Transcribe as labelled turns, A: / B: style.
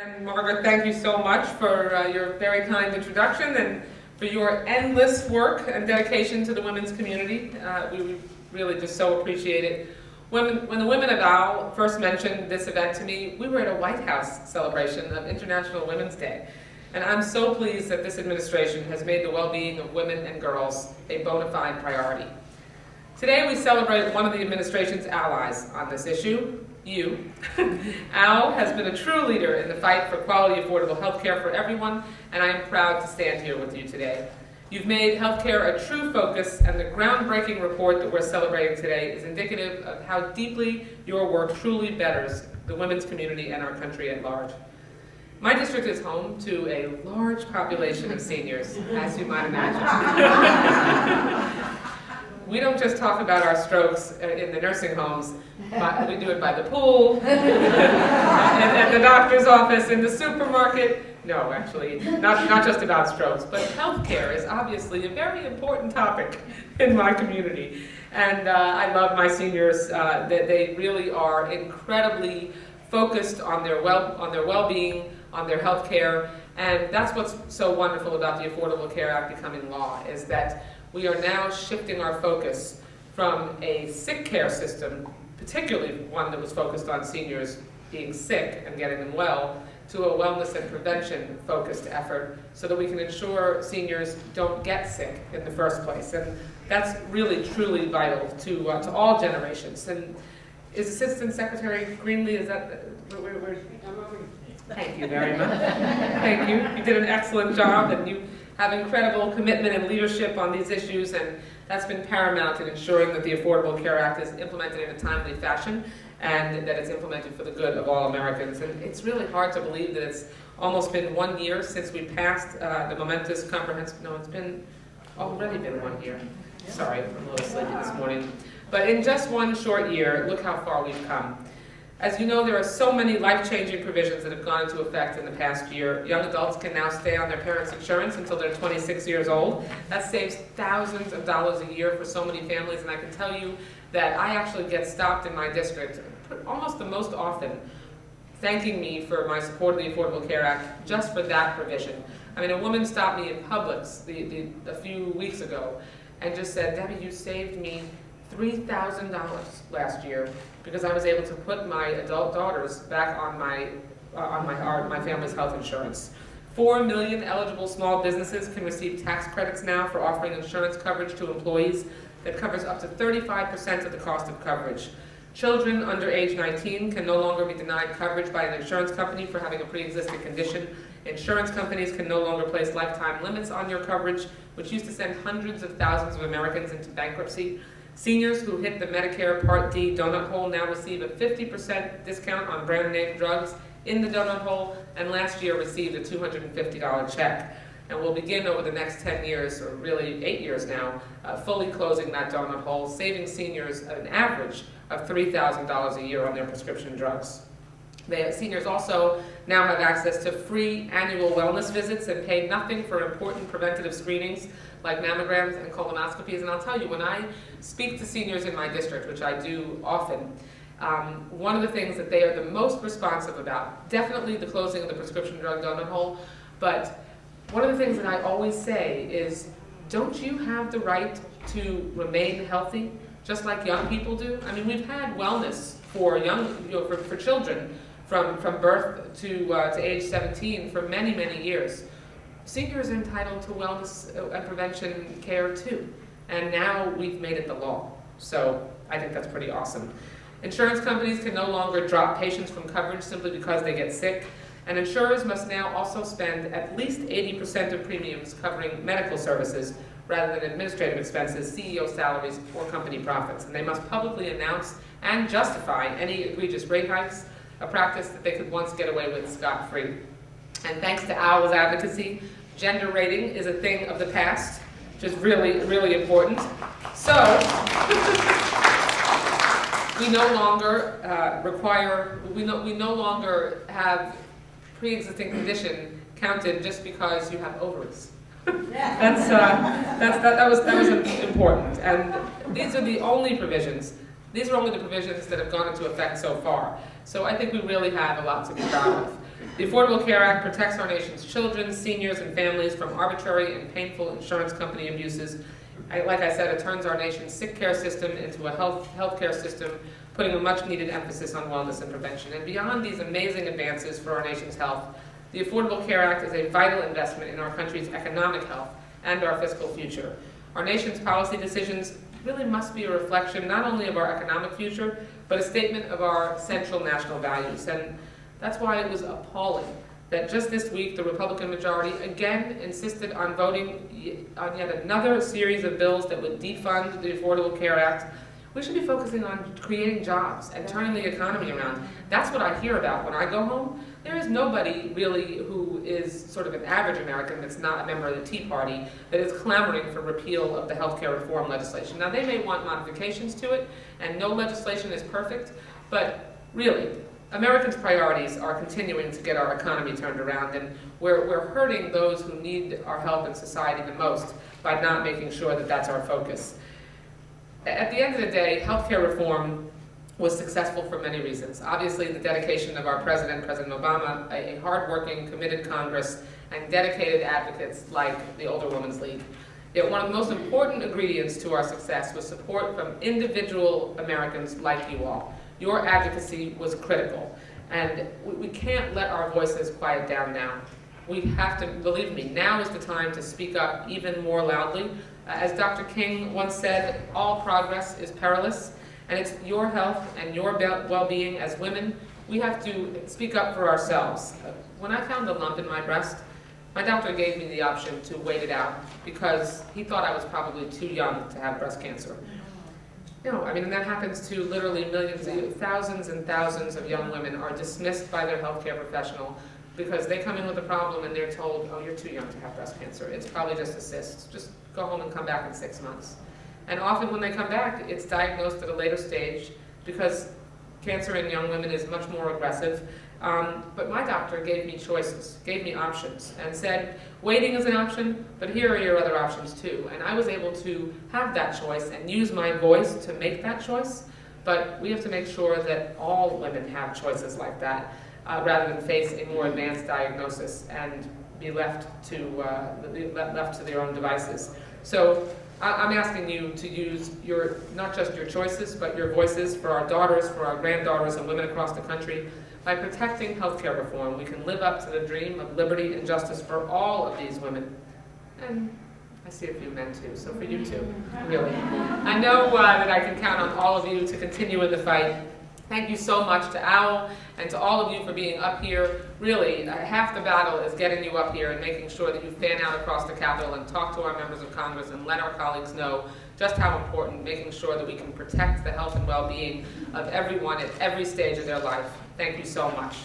A: And Margaret, thank you so much for your very kind introduction and for your endless work and dedication to the women's community. We really just so appreciate it. When the women of OWL first mentioned this event to me, we were at a White House celebration of International Women's Day. And I'm so pleased that this administration has made the well-being of women and girls a bona fide priority. Today we celebrate one of the administration's allies on this issue, you. OWL has been a true leader in the fight for quality, affordable health care for everyone, and I am proud to stand here with you today. You've made healthcare a true focus, and the groundbreaking report that we're celebrating today is indicative of how deeply your work truly betters the women's community and our country at large. My district is home to a large population of seniors, as you might imagine. We don't just talk about our strokes in the nursing homes, but we do it by the pool, at the doctor's office, in the supermarket. No, actually, not just about strokes, but healthcare is obviously a very important topic in my community. And I love my seniors. That they really are incredibly focused on their well-being, on their healthcare, and that's what's so wonderful about the Affordable Care Act becoming law, is that we are now shifting our focus from a sick care system, particularly one that was focused on seniors being sick and getting them well, to a wellness and prevention focused effort so that we can ensure seniors don't get sick in the first place. And that's really truly vital to all generations. And is Assistant Secretary Greenlee, is that, thank you very much. Thank you. You did an excellent job, and you have incredible commitment and leadership on these issues, and that's been paramount in ensuring that the Affordable Care Act is implemented in a timely fashion and that it's implemented for the good of all Americans. And it's really hard to believe that it's almost been 1 year since we passed the momentous comprehensive, no, it's already been 1 year. Sorry, I'm a little sleepy this morning. But in just 1 short year, look how far we've come. As you know, there are so many life-changing provisions that have gone into effect in the past year. Young adults can now stay on their parents' insurance until they're 26 years old. That saves thousands of dollars a year for so many families, and I can tell you that I actually get stopped in my district almost the most often thanking me for my support of the Affordable Care Act just for that provision. I mean, a woman stopped me in Publix a few weeks ago and just said, "Debbie, you saved me $3,000 last year because I was able to put my adult daughters back on my family's health insurance." 4 million eligible small businesses can receive tax credits now for offering insurance coverage to employees that covers up to 35% of the cost of coverage. Children under age 19 can no longer be denied coverage by an insurance company for having a pre-existing condition. Insurance companies can no longer place lifetime limits on your coverage, which used to send hundreds of thousands of Americans into bankruptcy. Seniors who hit the Medicare Part D donut hole now receive a 50% discount on brand name drugs in the donut hole, and last year received a $250 check. And we'll begin over the next 10 years, or really 8 years now, fully closing that donut hole, saving seniors an average of $3,000 a year on their prescription drugs. Seniors also now have access to free annual wellness visits and pay nothing for important preventative screenings like mammograms and colonoscopies. And I'll tell you, when I speak to seniors in my district, which I do often, one of the things that they are the most responsive about, definitely the closing of the prescription drug donut hole, but one of the things that I always say is, don't you have the right to remain healthy, just like young people do? I mean, we've had wellness for for children from birth to age 17 for many, many years. Seniors are entitled to wellness and prevention care too, and now we've made it the law. So I think that's pretty awesome. Insurance companies can no longer drop patients from coverage simply because they get sick, and insurers must now also spend at least 80% of premiums covering medical services rather than administrative expenses, CEO salaries, or company profits. And they must publicly announce and justify any egregious rate hikes, a practice that they could once get away with scot-free. And thanks to OWL's advocacy, gender rating is a thing of the past, which is really, really important. So, we no longer we no longer have pre-existing condition counted just because you have ovaries. That was important. And these are the only provisions. These are only the provisions that have gone into effect so far. So I think we really have a lot to be proud of. The Affordable Care Act protects our nation's children, seniors, and families from arbitrary and painful insurance company abuses. Like I said, it turns our nation's sick care system into a health care system, putting a much-needed emphasis on wellness and prevention. And beyond these amazing advances for our nation's health, the Affordable Care Act is a vital investment in our country's economic health and our fiscal future. Our nation's policy decisions really must be a reflection not only of our economic future, but a statement of our central national values. And that's why it was appalling that just this week the Republican majority again insisted on voting on yet another series of bills that would defund the Affordable Care Act. We should be focusing on creating jobs and turning the economy around. That's what I hear about when I go home. There is nobody really who is sort of an average American that's not a member of the Tea Party that is clamoring for repeal of the health care reform legislation. Now, they may want modifications to it, and no legislation is perfect, but really, Americans' priorities are continuing to get our economy turned around, and we're hurting those who need our help in society the most by not making sure that that's our focus. At the end of the day, healthcare reform was successful for many reasons. Obviously, the dedication of our president, President Obama, a hardworking, committed Congress, and dedicated advocates like the Older Women's League. Yet one of the most important ingredients to our success was support from individual Americans like you all. Your advocacy was critical, and we can't let our voices quiet down now. We have to, believe me, now is the time to speak up even more loudly. As Dr. King once said, all progress is perilous, and it's your health and your well-being as women. We have to speak up for ourselves. When I found a lump in my breast, my doctor gave me the option to wait it out because he thought I was probably too young to have breast cancer. No, I mean, and that happens to literally millions, thousands and thousands of young women are dismissed by their healthcare professional because they come in with a problem and they're told, oh, you're too young to have breast cancer. It's probably just a cyst. Just go home and come back in 6 months. And often when they come back, it's diagnosed at a later stage because cancer in young women is much more aggressive. But my doctor gave me choices, gave me options, and said, waiting is an option, but here are your other options too. And I was able to have that choice and use my voice to make that choice. But we have to make sure that all women have choices like that, rather than face a more advanced diagnosis and be left to their own devices. So I'm asking you to use not just your choices, but your voices for our daughters, for our granddaughters, and women across the country. By protecting healthcare reform, we can live up to the dream of liberty and justice for all of these women. And I see a few men too, so for you too, really. I know that I can count on all of you to continue in the fight. Thank you so much to Al and to all of you for being up here. Really, half the battle is getting you up here and making sure that you fan out across the Capitol and talk to our members of Congress and let our colleagues know just how important making sure that we can protect the health and well-being of everyone at every stage of their life. Thank you so much.